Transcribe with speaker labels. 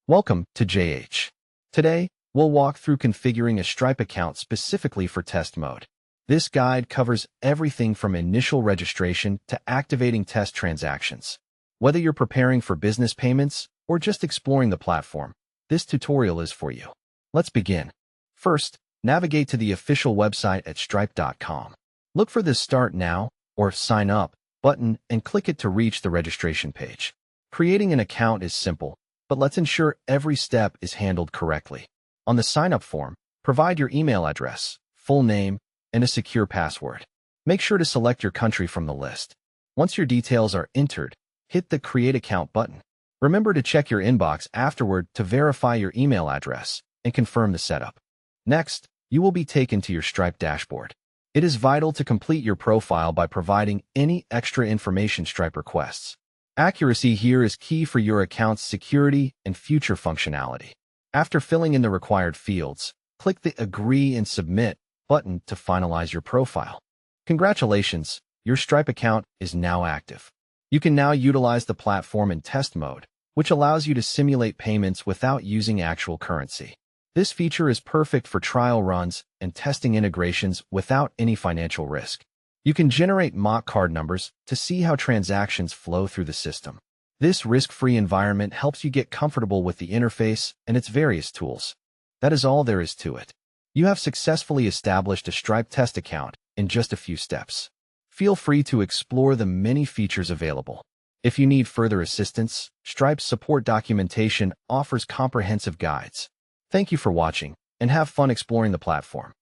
Speaker 1: Welcome to JH. Today, we'll walk through configuring a Stripe account specifically for test mode. This guide covers everything from initial registration to activating test transactions. Whether you're preparing for business payments or just exploring the platform, this tutorial is for you. Let's begin. First, navigate to the official website at stripe.com. Look for the Start Now or Sign Up button and click it to reach the registration page. Creating an account is simple, but let's ensure every step is handled correctly. On the sign-up form, provide your email address, full name, and a secure password. Make sure to select your country from the list. Once your details are entered, hit the Create Account button. Remember to check your inbox afterward to verify your email address and confirm the setup. Next, you will be taken to your Stripe dashboard. It is vital to complete your profile by providing any extra information Stripe requests. Accuracy here is key for your account's security and future functionality. After filling in the required fields, click the Agree and Submit button to finalize your profile. Congratulations, your Stripe account is now active. You can now utilize the platform in test mode, which allows you to simulate payments without using actual currency. This feature is perfect for trial runs and testing integrations without any financial risk. You can generate mock card numbers to see how transactions flow through the system. This risk-free environment helps you get comfortable with the interface and its various tools. That is all there is to it. You have successfully established a Stripe test account in just a few steps. Feel free to explore the many features available. If you need further assistance, Stripe's support documentation offers comprehensive guides. Thank you for watching, and have fun exploring the platform.